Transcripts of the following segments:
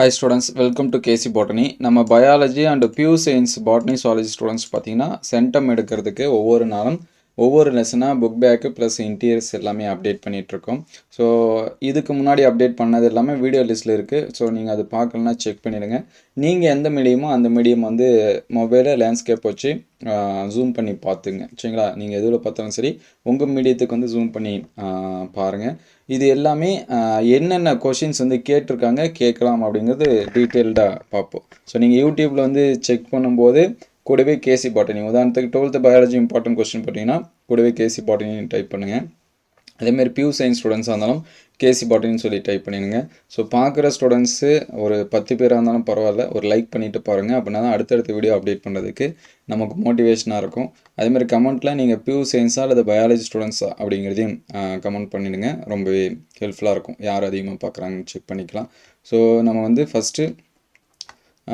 Hi students, welcome to KC Botany. நம்ம biology and pure science botany zoology students பார்த்தீங்கன்னா centum எடுக்கிறதுக்கு ஒவ்வொரு நாளும் ஒவ்வொரு லெசனாக புக் பேக்கு ப்ளஸ் இன்டீரியர்ஸ் எல்லாமே அப்டேட் பண்ணிகிட்ருக்கோம். ஸோ இதுக்கு முன்னாடி அப்டேட் பண்ணது எல்லாமே வீடியோ லிஸ்ட்டில் இருக்குது. ஸோ நீங்கள் அது பார்க்கலன்னா செக் பண்ணிவிடுங்க. நீங்கள் எந்த மீடியமோ அந்த மீடியம் வந்து மொபைலில் லேண்ட்ஸ்கேப் வச்சு ஜூம் பண்ணி பார்த்துங்க. சரிங்களா? நீங்கள் எதில் பார்த்தாலும் சரி உங்கள் மீடியத்துக்கு வந்து ஜூம் பண்ணி பாருங்கள். இது எல்லாமே என்னென்ன கொஷின்ஸ் வந்து கேட்டிருக்காங்க கேட்கலாம் அப்படிங்கிறது டீட்டெயில்டாக பார்ப்போம். ஸோ நீங்கள் யூடியூப்பில் வந்து செக் பண்ணும்போது கூடவே கேசி பாட்டனி, உதாரணத்துக்கு 12th பயாலஜி இம்பார்ட்டன்ட் கொஸ்டின் பார்த்தீங்கன்னா கூடவே கேசி பாட்டனின்னு டைப் பண்ணுங்கள். அதேமாதிரி பியூர் சயின்ஸ் ஸ்டூடெண்ட்ஸாக இருந்தாலும் கேசி பாட்டனின்னு சொல்லி டைப் பண்ணிடுங்க. ஸோ பார்க்குற ஸ்டூடெண்ட்ஸு ஒரு 10 பேராக இருந்தாலும் பரவாயில்ல, ஒரு லைக் பண்ணிவிட்டு பாருங்கள். அப்படின்னா தான் அடுத்தடுத்த வீடியோ அப்டேட் பண்ணுறதுக்கு நமக்கு மோட்டிவேஷனாக இருக்கும். அதேமாதிரி கமெண்ட்டில் நீங்கள் பியூர் சயின்ஸாக அல்லது பயாலஜி ஸ்டூடெண்ட்ஸா அப்படிங்கிறதையும் கமெண்ட் பண்ணிவிடுங்க. ரொம்பவே ஹெல்ப்ஃபுல்லாக இருக்கும். யார் அதிகமாக பார்க்குறாங்கன்னு செக் பண்ணிக்கலாம். ஸோ நம்ம வந்து ஃபஸ்ட்டு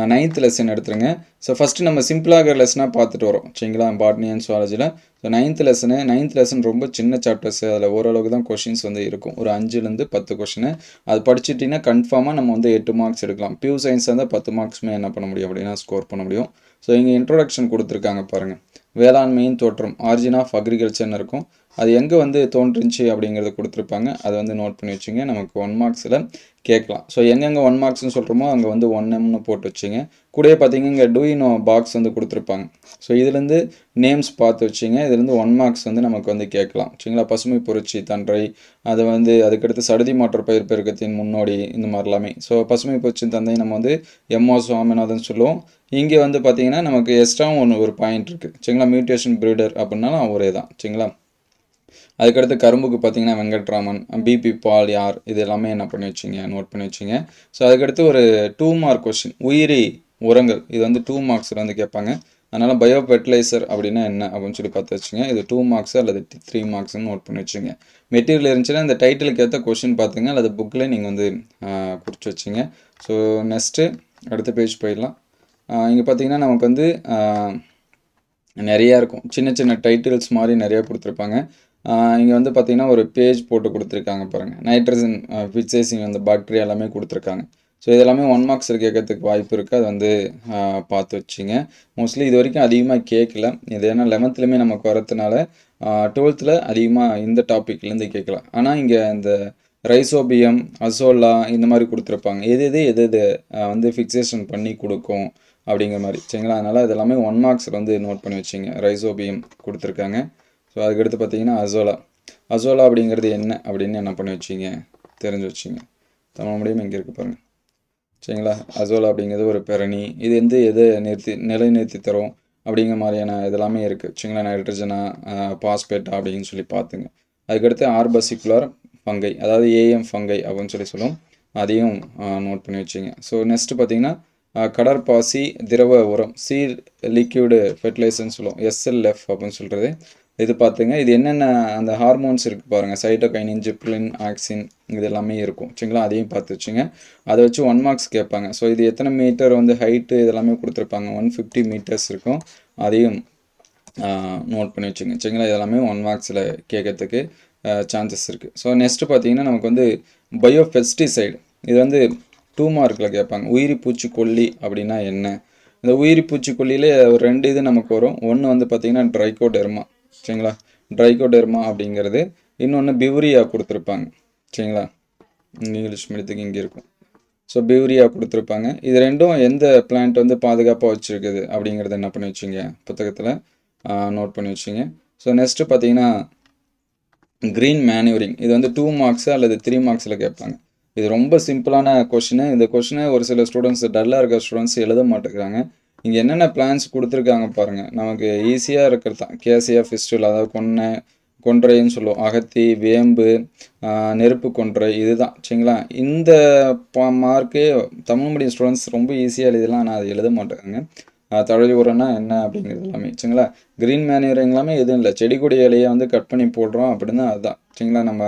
9th லெசன் எடுத்துருங்க. ஸோ ஃபஸ்ட்டு நம்ம சிம்பிளாகிற லெசனாக பார்த்துட்டு வரோம். சரிங்களா? பாட்னி அண்ட் சுவாலஜியில். ஸோ 9th லெசன் ரொம்ப சின்ன சாப்டர்ஸு. அதில் ஓரளவுக்கு தான் கொஷின்ஸ் வந்து இருக்கும். ஒரு 5லேருந்து 10 கொஷின். அது படிச்சுட்டிங்கன்னா கன்ஃபார்மாக நம்ம வந்து 8 மார்க்ஸ் எடுக்கலாம். பியூர் சயின்ஸ் இருந்தால் 10 மார்க்ஸுமே என்ன பண்ண முடியும் அப்படின்னா ஸ்கோர் பண்ண முடியும். ஸோ இங்கே இன்ட்ரோடக்ஷன் கொடுத்துருக்காங்க பாருங்கள். வேளாண்மையின் தோற்றம், ஆரிஜின் ஆஃப் அக்ரிகல்ச்சர்னு இருக்கும். அது எங்கே வந்து தோன்றுச்சு அப்படிங்கிறத கொடுத்துருப்பாங்க. அதை வந்து நோட் பண்ணி வச்சுங்க. நமக்கு 1 மார்க்ஸில் கேட்கலாம். ஸோ எங்கெங்கே 1 மார்க்ஸ்னு சொல்கிறோமோ அங்கே வந்து 1Mனு போட்டு வச்சுங்க. கூடவே பார்த்தீங்கன்னா இங்கே டூயினோ பாக்ஸ் வந்து கொடுத்துருப்பாங்க. ஸோ இதுலேருந்து நேம்ஸ் பார்த்து வச்சுங்க. இதுலேருந்து 1 மார்க்ஸ் வந்து நமக்கு வந்து கேட்கலாம். சரிங்களா? பசுமை புரட்சி தன்றை, அதை வந்து அதுக்கடுத்து சடுதி மாற்ற பயிர் பெருக்கத்தின் முன்னோடி, இந்த மாதிரிலாமே. ஸோ பசுமை புரட்சி தந்தை நம்ம வந்து M.O. சுவாமிநாதன் சொல்லுவோம். இங்கே வந்து பார்த்தீங்கன்னா நமக்கு எக்ஸ்ட்ராவும் ஒரு பாயிண்ட் இருக்குது. சரிங்களா? மியூட்டேஷன் ப்ரீடர் அப்படின்னாலும் ஒரே தான். சரிங்களா? அதுக்கடுத்து கரும்புக்கு பார்த்தீங்கன்னா வெங்கட்ராமன், பிபி பால் யார், இது எல்லாமே என்ன பண்ணி வச்சிங்க, நோட் பண்ணி வச்சிங்க. ஸோ அதுக்கடுத்து ஒரு 2 மார்க் கொஸ்டின், உயிரி உரங்கள். இது வந்து 2 மார்க்ஸில் வந்து கேட்பாங்க. அதனால் பயோ ஃபெர்டிலைசர் அப்படின்னா என்ன அப்படின்னு சொல்லி பார்த்து வச்சுங்க. இது 2 மார்க்ஸ் அல்லது 3 மார்க்ஸ்னு நோட் பண்ணி வச்சுங்க. மெட்டீரியல் இருந்துச்சுன்னா இந்த டைட்டிலுக்கு ஏற்ற கொஷின் பார்த்துங்க, அல்லது புக்கில் நீங்கள் வந்து குறித்து வச்சுங்க. ஸோ நெக்ஸ்ட்டு அடுத்த பேஜ் போயிடலாம். இங்கே பார்த்தீங்கன்னா நமக்கு வந்து நிறையா இருக்கும். சின்ன சின்ன டைட்டில்ஸ் மாதிரி நிறையா கொடுத்துருப்பாங்க. இங்கே வந்து பார்த்திங்கன்னா ஒரு பேஜ் போட்டு கொடுத்துருக்காங்க பாருங்கள். நைட்ரஜன் ஃபிக்சேசிங் அந்த பாக்டீரியா எல்லாமே கொடுத்துருக்காங்க. ஸோ இதெல்லாமே 1 மார்க்ஸில் கேட்கறதுக்கு வாய்ப்பு இருக்குது. அது வந்து பார்த்து வச்சுங்க. மோஸ்ட்லி இது வரைக்கும் அதிகமாக கேட்கல. இது ஏன்னா 11th நமக்கு வரதுனால 12th அதிகமாக இந்த டாப்பிக்லேருந்து கேட்கலாம். ஆனால் இங்கே இந்த ரைசோபியம், அசோலா இந்த மாதிரி கொடுத்துருப்பாங்க. எது வந்து ஃபிக்சேஷன் பண்ணி கொடுக்கும் அப்படிங்கிற மாதிரி. சரிங்களா? அதனால் இதெல்லாமே 1 மார்க்ஸில் வந்து நோட் பண்ணி வச்சிங்க. ரைசோபியம் கொடுத்துருக்காங்க. ஸோ அதுக்கடுத்து பார்த்தீங்கன்னா அசோலா அப்படிங்கிறது என்ன அப்படின்னு என்ன பண்ணி வச்சிங்க, தெரிஞ்சு வச்சிங்க. தமிழ் மீடியம் இங்கே இருக்குது பாருங்கள். சரிங்களா? அசோலா அப்படிங்கிறது ஒரு பெரணி. இது வந்து எதை நிலைநிறுத்தி தரும் அப்படிங்கிற மாதிரியான இதெல்லாமே இருக்குது. சரிங்களா? நைட்ரஜனா, பாஸ்பேட்டா அப்படின்னு சொல்லி பார்த்துங்க. அதுக்கடுத்து ஆர்பசிகுலர் ஃபங்கை, அதாவது ஏஎம் ஃபங்கை அப்படின்னு சொல்லுவோம். அதையும் நோட் பண்ணி வச்சிங்க. ஸோ நெக்ஸ்ட்டு பார்த்தீங்கன்னா கடற்பாசி திரவ உரம், சீட் லிக்யூடு ஃபெர்டிலைசர்னு சொல்லுவோம். SLF அப்படின்னு சொல்கிறது. இது பார்த்துங்க. இது என்னென்ன அந்த ஹார்மோன்ஸ் இருக்குது பாருங்கள். சைட்டோகைனின், ஜிப்ரிலின், ஆக்சின், இது எல்லாமே இருக்கும். சரிங்களா? அதையும் பார்த்து வச்சுங்க. அதை வச்சு 1 மார்க்ஸ் கேட்பாங்க. ஸோ இது எத்தனை மீட்டர் வந்து ஹைட்டு இதெல்லாமே கொடுத்துருப்பாங்க. 150 மீட்டர்ஸ் இருக்கும். அதையும் நோட் பண்ணி வச்சுங்க. சரிங்களா? இதெல்லாமே 1 மார்க்ஸில் கேட்கறதுக்கு சான்சஸ் இருக்குது. ஸோ நெக்ஸ்ட்டு பார்த்தீங்கன்னா நமக்கு வந்து பயோபெஸ்டிசைடு, இது வந்து 2 மார்க்கில் கேட்பாங்க. உயிரி பூச்சிக்கொல்லி அப்படின்னா என்ன? இந்த உயிரி பூச்சிக்கொல்லியிலே ஒரு 2 இது நமக்கு வரும். ஒன்று வந்து பார்த்திங்கன்னா ட்ரைகோடெர்மா. சரிங்களா? ட்ரைகோடெர்மா அப்படிங்கிறது. இன்னொன்று பியூரியா கொடுத்துருப்பாங்க. சரிங்களா? இங்கிலீஷ் மீடியத்துக்கு இங்கே இருக்கும். ஸோ பியூரியா கொடுத்துருப்பாங்க. இது ரெண்டும் எந்த பிளான்ட் வந்து பாதுகாப்பாக வச்சுருக்குது அப்படிங்கிறத என்ன பண்ணி வச்சுங்க, புத்தகத்தில் நோட் பண்ணி வச்சுங்க. ஸோ நெக்ஸ்ட்டு பார்த்தீங்கன்னா க்ரீன் மேனுவரிங். இது வந்து 2 மார்க்ஸு அல்லது 3 மார்க்ஸில் கேட்பாங்க. இது ரொம்ப சிம்பிளான கொஷினு. இந்த கொஷினை ஒரு சில ஸ்டூடெண்ட்ஸ், டல்லாக இருக்கிற ஸ்டூடெண்ட்ஸ் எழுத மாட்டேங்கிறாங்க. இங்கே என்னென்ன பிளான்ஸ் கொடுத்துருக்காங்க பாருங்கள். நமக்கு ஈஸியாக இருக்கிறது தான். கேசியா ஃபிஸ்டுல், அதாவது கொன்றைன்னு சொல்லுவோம். அகத்தி, வேம்பு, நெருப்பு கொன்றை, இதுதான். சரிங்களா? இந்த மார்க்கு தமிழ் மீடியம் ஸ்டூடெண்ட்ஸ் ரொம்ப ஈஸியாக எழுதலாம். ஆனால் அது எழுத மாட்டேங்கிறாங்க. தழை உரம்னா என்ன அப்படிங்கிறது எல்லாமே. சரிங்களா? க்ரீன் மேனுவரிங் எல்லாமே எதுவும் இல்லை. செடி கொடி இலையை வந்து கட் பண்ணி போடுறோம் அப்படின்னா அதுதான். சரிங்களா? நம்ம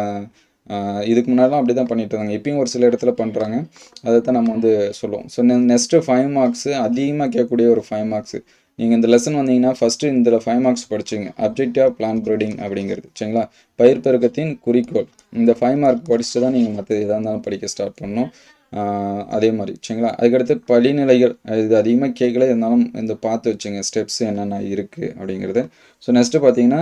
இதுக்கு முன்னாடிலாம் அப்படி தான் பண்ணிட்டு இருந்தாங்க. இப்பயும் ஒரு சில இடத்துல பண்ணுறாங்க. அதை தான் நம்ம வந்து சொல்லுவோம். ஸோ நெக்ஸ்ட்டு 5 மார்க்ஸு அதிகமாக கேட்கக்கூடிய ஒரு 5 மார்க்ஸு. நீங்கள் இந்த லெசன் வந்தீங்கன்னா ஃபஸ்ட்டு இந்த 5 மார்க்ஸ் படிச்சுங்க. அப்ஜெக்டிவ் ஆஃப் பிளான்ட் ப்ரீடிங் அப்படிங்கிறது. சரிங்களா? பயிர் பெருக்கத்தின் குறிக்கோள். இந்த 5 மார்க் படிச்சுட்டு தான் நீங்கள் மற்ற எதாக இருந்தாலும் படிக்க ஸ்டார்ட் பண்ணணும். அதே மாதிரி சரிங்களா. அதுக்கடுத்து படிநிலைகள் இது அதிகமாக கேட்கல, இருந்தாலும் இந்த பார்த்து வச்சுங்க ஸ்டெப்ஸ் என்னென்ன இருக்குது அப்படிங்கிறது. ஸோ நெக்ஸ்ட்டு பார்த்தீங்கன்னா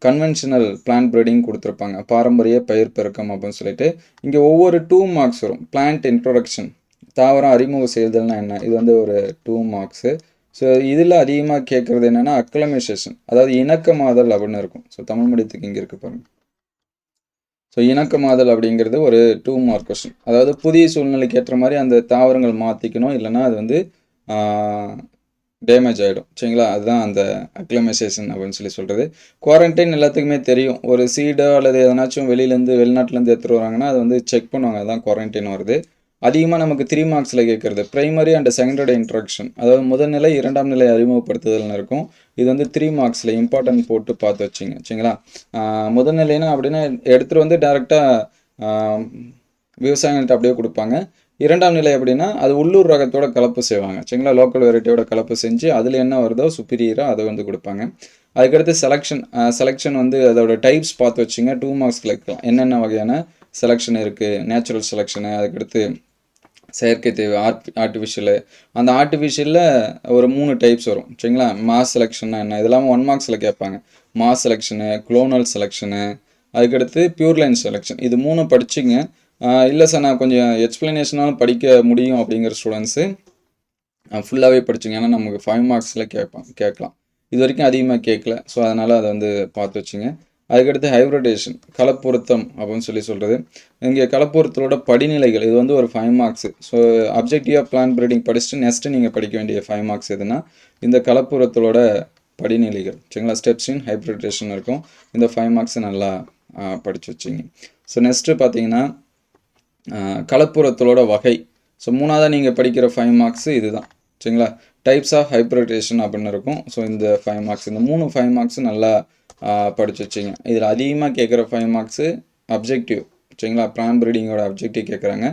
கன்வென்ஷனல் பிளான்ட் ப்ரீடிங் கொடுத்துருப்பாங்க, பாரம்பரிய பயிர் பெருக்கம் அப்படின்னு சொல்லிட்டு. இங்கே ஒவ்வொரு 2 மார்க்ஸ் வரும். பிளான்ட் இன்ட்ரோடக்ஷன், தாவரம் அறிமுக செய்தல்னா என்ன, இது வந்து ஒரு 2 மார்க்ஸு. ஸோ இதில் அதிகமாக கேட்குறது என்னென்னா அக்லமைசேஷன், அதாவது இணக்கமாதல் அப்படின்னு இருக்கும். ஸோ தமிழ் மீடியத்துக்கு இங்கே இருக்கு பாருங்கள். ஸோ இணக்கமாதல் அப்படிங்கிறது ஒரு 2 மார்க் கொஸ்டின். அதாவது புதிய சூழ்நிலைக்கு ஏற்ற மாதிரி அந்த தாவரங்கள் மாற்றிக்கணும், இல்லைன்னா அது வந்து டேமேஜ் ஆகிடும் சரிங்களா. அதுதான் அந்த அக்லமைசேஷன் அப்படின்னு சொல்கிறது. குவாரண்டைன் எல்லாத்துக்குமே தெரியும். ஒரு சீடோ அல்லது எதனாச்சும் வெளிநாட்டிலேருந்து எடுத்துகிட்டு வராங்கன்னா அது வந்து செக் பண்ணுவாங்க, அதுதான் குவாரண்டைன் வருது. அதிகமாக நமக்கு 3 மார்க்ஸில் கேட்குறது பிரைமரி அண்ட் செகண்டரி இன்ட்ரக்ஷன், அதாவது முதல் நிலை 2ஆம் நிலை அறிமுகப்படுத்துதல்னு இருக்கும். இது வந்து 3 மார்க்ஸில் இம்பார்ட்டன்ட் போட்டு பார்த்து வச்சிங்க சரிங்களா. முதல் நிலைனா அப்படின்னா எடுத்துகிட்டு வந்து டேரெக்டாக விவசாயிகள்கிட்ட அப்படியே கொடுப்பாங்க. 2ஆம் நிலை அப்படின்னா அது உள்ளூர் ரகத்தோட கலப்பு செய்வாங்க சரிங்களா. லோக்கல் வெரைட்டியோட கலப்பு செஞ்சு அதில் என்ன வருதோ சுப்பீரியராக அதை வந்து கொடுப்பாங்க. அதுக்கடுத்து செலெக்ஷன் வந்து அதோட டைப்ஸ் பார்த்து வச்சிங்க. 2 மார்க்ஸில் இருக்கலாம், என்னென்ன வகையான செலெக்ஷன் இருக்குது, நேச்சுரல் செலெக்ஷனு, அதுக்கடுத்து செயற்கை தேவை, ஆர்டிஃபிஷியலு. அந்த ஆர்டிஃபிஷியலில் ஒரு 3 டைப்ஸ் வரும் சரிங்களா. மாஸ் செலெக்ஷன்னா என்ன, இதெல்லாம் 1 மார்க்ஸில் கேட்பாங்க. மாஸ் செலெக்ஷனு, குளோனல் செலெக்ஷனு, அதுக்கடுத்து பியூர் லைன் செலெக்ஷன். இது 3 படிச்சிங்க. இல்லை சார் நான் கொஞ்சம் எக்ஸ்ப்ளனேஷனாலும் படிக்க முடியும் அப்படிங்கிற ஸ்டூடெண்ட்ஸு ஃபுல்லாகவே படிச்சிங்க, ஏன்னா நமக்கு 5 மார்க்ஸில் கேட்கலாம். இது வரைக்கும் அதிகமாக கேட்கல, ஸோ அதனால் அதை வந்து பார்த்து வச்சுங்க. அதுக்கடுத்து ஹைப்ரிடேஷன், கலப்பொருத்தம் அப்படின்னு சொல்கிறது. இங்கே கலப்பொருத்தலோட படிநிலைகள், இது வந்து ஒரு 5 marks. So objective of plant breeding படிச்சுட்டு நெக்ஸ்ட்டு நீங்கள் படிக்க வேண்டிய 5 மார்க்ஸ் எதுனா இந்த கலப்புரத்தலோட படிநிலைகள் சரிங்களா. ஸ்டெப்ஸ் இன் ஹைப்ரிடேஷன் இருக்கும். இந்த 5 மார்க்ஸை நல்லா படித்து வச்சிங்க. ஸோ நெக்ஸ்ட்டு பார்த்தீங்கன்னா கலப்புரத்தலோட வகை. ஸோ 3ஆவதாக நீங்கள் படிக்கிற 5 மார்க்ஸு இதுதான் சரிங்களா. டைப்ஸ் ஆஃப் ஹைப்ரிடேஷன் அப்படின்னு இருக்கும். ஸோ இந்த 5 மார்க்ஸ், இந்த 5 மார்க்ஸு நல்லா படித்து வச்சிங்க. இதில் அதிகமாக கேட்குற 5 மார்க்ஸு அப்ஜெக்டிவ் சரிங்களா. பிளான்ட் ப்ரீடிங்கோட அப்ஜெக்டிவ் கேட்குறாங்க.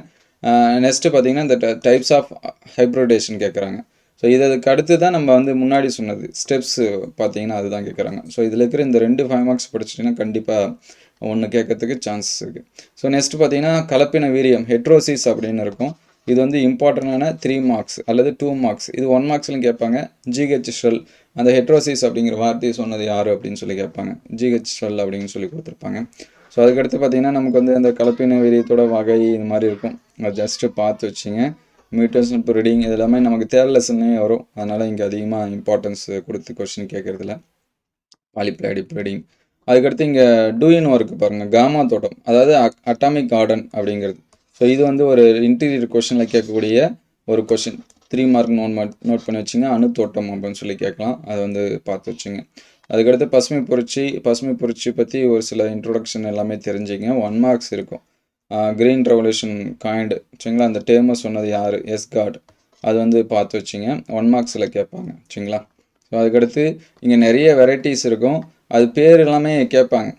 நெக்ஸ்ட்டு பார்த்தீங்கன்னா இந்த டைப்ஸ் ஆஃப் ஹைப்ரிடேஷன் கேட்குறாங்க. ஸோ இதுக்கு அடுத்து தான் நம்ம வந்து முன்னாடி சொன்னது ஸ்டெப்ஸு பார்த்தீங்கன்னா அதுதான் கேட்குறாங்க. ஸோ இதில் இருக்கிற இந்த 2 5 மார்க்ஸ் படிச்சிட்டிங்கன்னா கண்டிப்பாக ஒன்று கேட்கறதுக்கு சான்சஸ் இருக்குது. ஸோ நெக்ஸ்ட்டு பார்த்தீங்கன்னா கலப்பின வீரியம், ஹெட்ரோசிஸ் அப்படின்னு இருக்கும். இது வந்து இம்பார்ட்டண்டான 3 மார்க்ஸ் அல்லது 2 மார்க்ஸ். இது 1 மார்க்ஸ்லையும் கேட்பாங்க. ஜிஹெச் ஷெல், அந்த ஹெட்ரோசிஸ் அப்படிங்கிற வார்த்தையை சொன்னது யார் அப்படின்னு சொல்லி கேட்பாங்க. ஜிஹெச் ஷெல் அப்படின்னு சொல்லி கொடுத்துருப்பாங்க. ஸோ அதுக்கடுத்து பார்த்தீங்கன்னா நமக்கு வந்து அந்த கலப்பின வீரியத்தோட வகை இது மாதிரி இருக்கும். அது ஜஸ்ட்டு பார்த்து வச்சிங்க. மியூட்டேஷன் ப்ரீடிங் இது எல்லாமே நமக்கு தேர்ட் லெசன்லேயே வரும். அதனால் இங்கே அதிகமாக இம்பார்ட்டன்ஸ் கொடுத்து கொஸ்டின் கேட்குறதில்ல. Polyploid breeding. அதுக்கடுத்து இங்கே டூயின் ஒர்க்கு பாருங்கள், காமா தோட்டம், அதாவது அட்டாமிக் கார்டன் அப்படிங்கிறது. ஸோ இது வந்து ஒரு இன்டீரியர் கொஷனில் கேட்கக்கூடிய ஒரு கொஷின். 3 மார்க் நோட் பண்ணி வச்சுங்க. அணுத்தோட்டம் அப்படின்னு சொல்லி கேட்கலாம், அதை வந்து பார்த்து வச்சுங்க. அதுக்கடுத்து பசுமை புரட்சி பற்றி ஒரு சில இன்ட்ரொடக்ஷன் எல்லாமே தெரிஞ்சுங்க. 1 மார்க்ஸ் இருக்கும். க்ரீன் ரெவல்யூஷன் காயின்டு சரிங்களா. அந்த டேர்மை சொன்னது யார், எஸ்கார்ட், அது வந்து பார்த்து வச்சிங்க. 1 மார்க்ஸில் கேட்பாங்க சரிங்களா. ஸோ அதுக்கடுத்து இங்கே நிறைய வெரைட்டிஸ் இருக்கும், அது பேர் எல்லாமே கேட்பாங்க.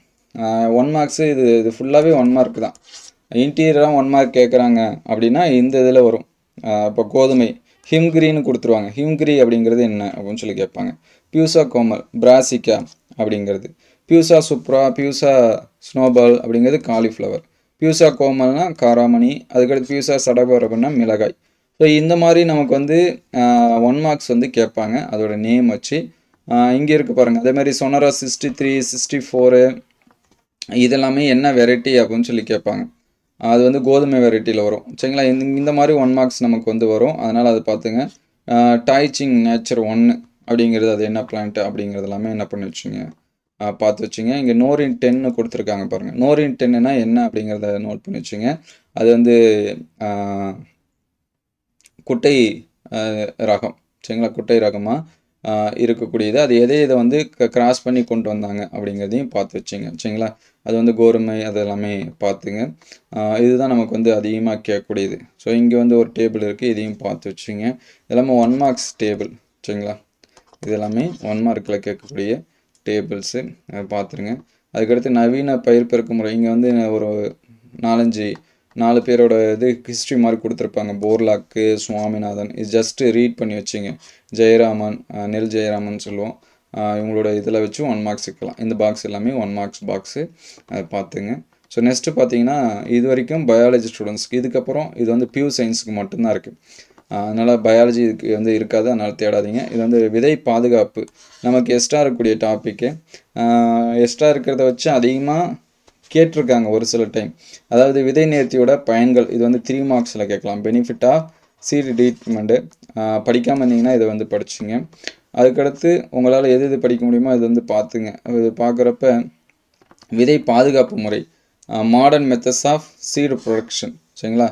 1 மார்க்ஸு இது ஃபுல்லாகவே 1 மார்க் தான். இன்டீரியராக 1 மார்க் கேட்குறாங்க அப்படின்னா இந்த இதில் வரும். இப்போ கோதுமை ஹிம்கிரின்னு கொடுத்துருவாங்க. ஹிம்கிரி அப்படிங்கிறது என்ன அப்படின்னு சொல்லி கேட்பாங்க. பியூசா கோமல், பிராசிகா அப்படிங்கிறது. பியூசா சுப்ரா, பியூசா ஸ்னோபால் அப்படிங்கிறது காலிஃப்ளவர். பியூசா கோமல்னா காராமணி. அதுக்கடுத்து பியூசா சடகோர் அப்படின்னா மிளகாய். ஸோ இந்த மாதிரி நமக்கு வந்து 1 மார்க்ஸ் வந்து கேட்பாங்க, அதோட நேம் வச்சு. இங்கே இருக்குது பாருங்கள், அதேமாதிரி சொனரா 63, 64 இதெல்லாமே என்ன வெரைட்டி அப்படின்னு சொல்லி கேட்பாங்க. அது வந்து கோதுமை வெரைட்டியில் வரும் சரிங்களா. இந்த மாதிரி 1 மார்க்ஸ் நமக்கு வந்து வரும், அதனால் அதை பார்த்துங்க. டாய்ச்சிங் நேச்சர் 1 அப்படிங்கிறது அது என்ன பிளான்ட் அப்படிங்கிறது எல்லாமே என்ன பண்ணி வச்சுங்க, பார்த்து வச்சுங்க. இங்கே நோரின் 10 கொடுத்துருக்காங்க பாருங்கள். நோரின் 10னா என்ன அப்படிங்கிறத நோட் பண்ணி வச்சுங்க. அது வந்து குட்டை ரகம் சரிங்களா. குட்டை ரகமாக இருக்கக்கூடியது. அது இதை வந்து கிராஸ் பண்ணி கொண்டு வந்தாங்க அப்படிங்கிறதையும் பார்த்து வச்சுங்க சரிங்களா. அது வந்து கோதுமை அது எல்லாமே பார்த்துங்க. இதுதான் நமக்கு வந்து அதிகமாக கேட்கக்கூடியது. ஸோ இங்கே வந்து ஒரு டேபிள் இருக்குது, இதையும் பார்த்து வச்சுங்க. இதெல்லாமே 1 மார்க்ஸ் டேபிள் சரிங்களா. இது எல்லாமே 1 மார்க்கில் கேட்கக்கூடிய டேபிள்ஸு, பார்த்துருங்க. அதுக்கடுத்து நவீன பயிர் பெருக்கும் முறை, இங்கே வந்து ஒரு 4 பேரோட இது ஹிஸ்ட்ரி மாதிரி கொடுத்துருப்பாங்க. போர்லாக்கு, சுவாமிநாதன், இது ஜஸ்ட்டு ரீட் பண்ணி வச்சிங்க. ஜெயராமன், நெல் ஜெயராமன் சொல்லுவோம். இவங்களோட இதில் வச்சு 1 மார்க்ஸ் இருக்கலாம். இந்த பாக்ஸ் எல்லாமே 1 மார்க்ஸ் பாக்ஸு, அதை பார்த்துங்க. ஸோ நெக்ஸ்ட்டு பார்த்தீங்கன்னா இது வரைக்கும் பயாலஜி ஸ்டூடெண்ட்ஸ்க்கு, இதுக்கப்புறம் இது வந்து பியூர் சயின்ஸுக்கு மட்டும்தான் இருக்குது. அதனால் பயாலஜி இதுக்கு வந்து இருக்காது, அதனால் தேடாதீங்க. இது வந்து விதை பாதுகாப்பு நமக்கு எக்ஸ்ட்ரா இருக்கக்கூடிய டாப்பிக்கு. எக்ஸ்ட்ரா இருக்கிறத வச்சு அதிகமாக கேட்டிருக்காங்க ஒரு சில டைம். அதாவது விதை நேர்த்தியோட பயன்கள், இது வந்து 3 மார்க்ஸில் கேட்கலாம். Benefit of seed treatment. படிக்காமல் இருந்தீங்கன்னா இதை வந்து படிச்சுங்க. அதுக்கடுத்து உங்களால் எது எது படிக்க முடியுமோ அது வந்து பார்த்துங்க. இது பார்க்குறப்ப விதை பாதுகாப்பு முறை, modern methods of seed production, சரிங்களா,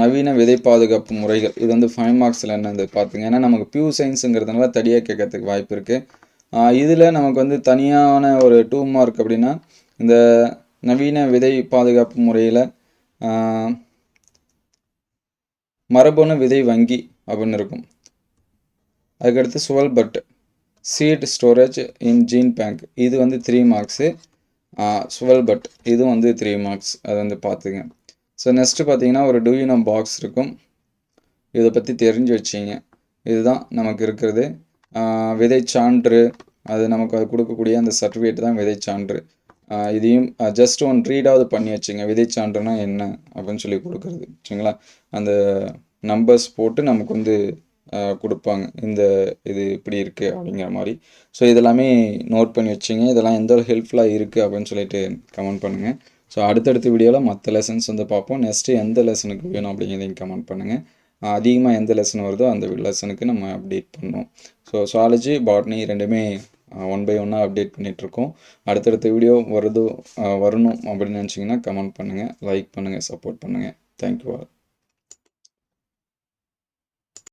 நவீன விதை பாதுகாப்பு முறைகள், இது வந்து 5 மார்க்ஸில் என்னது பார்த்துங்க. ஏன்னா நமக்கு பியூர் சயின்ஸுங்கிறதுனால தடியாக கேட்கறதுக்கு வாய்ப்பு இருக்குது. இதில் நமக்கு வந்து தனியான ஒரு 2 மார்க் அப்படின்னா இந்த நவீன விதை பாதுகாப்பு முறையில் மரபணு விதை வங்கி அப்படின்னு இருக்கும். அதுக்கடுத்து சுவல்பட் seed storage in gene bank, இது வந்து 3 மார்க்ஸு. சுவல்பட் இது வந்து 3 மார்க்ஸ், அதை வந்து பார்த்துங்க. ஸோ நெக்ஸ்ட்டு பார்த்தீங்கன்னா ஒரு டூயினோ பாக்ஸ் இருக்கும், இதை பற்றி தெரிஞ்சு வச்சிங்க. இதுதான் நமக்கு இருக்கிறது. விதை சான்று, அது நமக்கு அது கொடுக்கக்கூடிய அந்த சர்டிஃபிகேட் தான் விதை சான்று. இதையும் ஜஸ்ட் ஒன் ரீடாவது பண்ணி வச்சுங்க. விதை சான்றுனா என்ன அப்படின்னு சொல்லி கொடுக்குறது, சரிங்களா. அந்த நம்பர்ஸ் போட்டு நமக்கு வந்து கொடுப்பாங்க, இந்த இது இப்படி இருக்குது அப்படிங்கிற மாதிரி. ஸோ இதெல்லாமே நோட் பண்ணி வச்சுங்க. இதெல்லாம் எந்த ஒரு ஹெல்ப்ஃபுல்லாக இருக்குது அப்படின்னு சொல்லிட்டு கமெண்ட் பண்ணுங்கள். ஸோ அடுத்தடுத்த வீடியோவில் மற்ற லெசன்ஸ் வந்து பார்ப்போம். நெக்ஸ்ட்டு எந்த லெசனுக்கு வேணும் அப்படிங்கிறதையும் கமெண்ட் பண்ணுங்கள். அதிகமாக எந்த லெசன் வருதோ அந்த லெசனுக்கு நம்ம அப்டேட் பண்ணோம். ஸோ சுவாலஜி பாட்னி ரெண்டுமே 1 by 1 அப்டேட் பண்ணிகிட்ருக்கோம். அடுத்தடுத்த வீடியோ வரணும் அப்படின்னு நினச்சிங்கன்னா கமெண்ட் பண்ணுங்கள், லைக் பண்ணுங்கள், சப்போர்ட் பண்ணுங்கள். Thank you all.